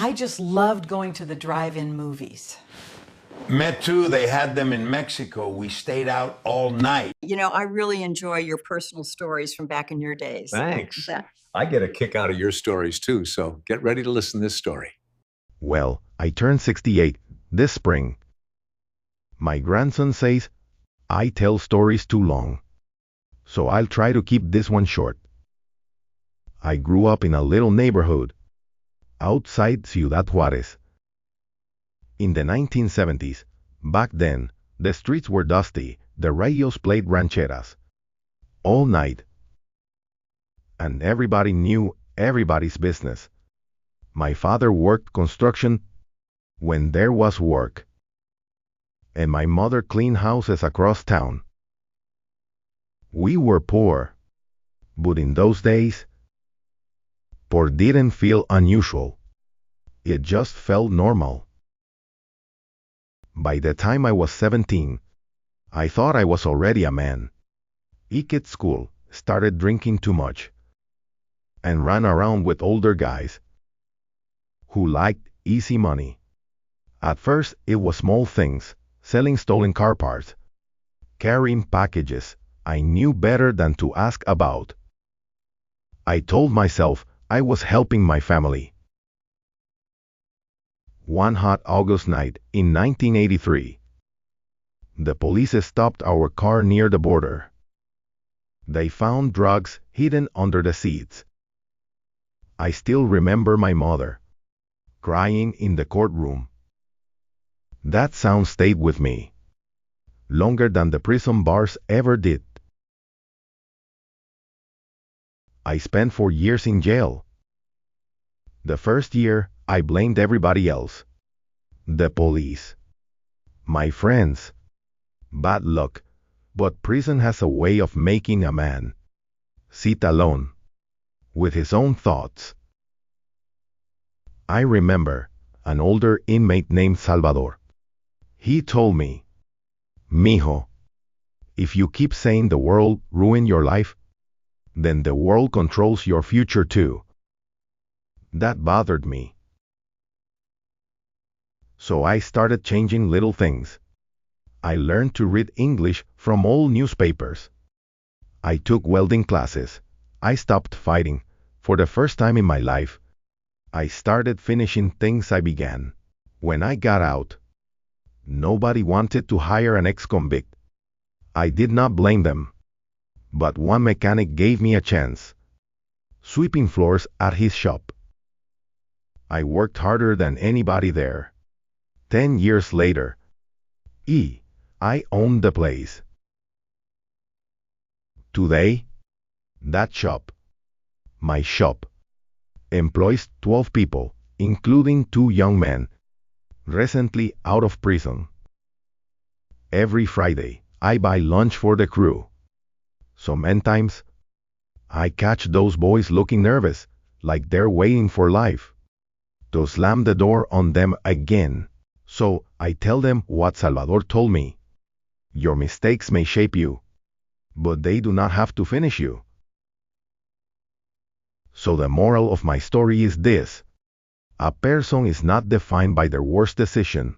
I just loved going to the drive-in movies. Me too. They had them in Mexico. We stayed out all night. You know, I really enjoy your personal stories from back in your days. Thanks. Yeah. I get a kick out of your stories too, so get ready to listen to this story. Well, I turned 68 this spring. My grandson says I tell stories too long, so I'll try to keep this one short. I grew up in a little neighborhood outside Ciudad Juarez. In the 1970s, back then, the streets were dusty, the radios played rancheras all night, and everybody knew everybody's business. My father worked construction when there was work, and my mother cleaned houses across town. We were poor, but in those days, poor didn't feel unusual. It just felt normal. By the time I was 17, I thought I was already a man. I quit school, started drinking too much, and ran around with older guys who liked easy money. At first, it was small things, selling stolen car parts, carrying packages I knew better than to ask about. I told myself I was helping my family. One hot August night in 1983, the police stopped our car near the border. They found drugs hidden under the seats. I still remember my mother crying in the courtroom. That sound stayed with me longer than the prison bars ever did. I spent 4 years in jail. The first year, I blamed everybody else. The police, my friends, bad luck, but prison has a way of making a man sit alone with his own thoughts. I remember an older inmate named Salvador. He told me, "Mijo, if you keep saying the world ruined your life, then the world controls your future too." That bothered me. So I started changing little things. I learned to read English from old newspapers. I took welding classes. I stopped fighting. For the first time in my life, I started finishing things I began. When I got out, nobody wanted to hire an ex-convict. I did not blame them. But one mechanic gave me a chance, sweeping floors at his shop. I worked harder than anybody there. 10 years later, I owned the place. Today, that shop, my shop, employs 12 people, including 2 young men, recently out of prison. Every Friday, I buy lunch for the crew. Sometimes, I catch those boys looking nervous, like they're waiting for life to slam the door on them again. So I tell them what Salvador told me. Your mistakes may shape you, but they do not have to finish you. So the moral of my story is this: a person is not defined by their worst decision.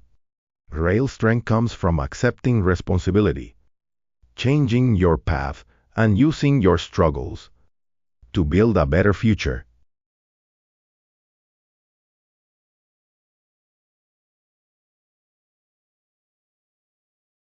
Real strength comes from accepting responsibility, changing your path, and using your struggles to build a better future.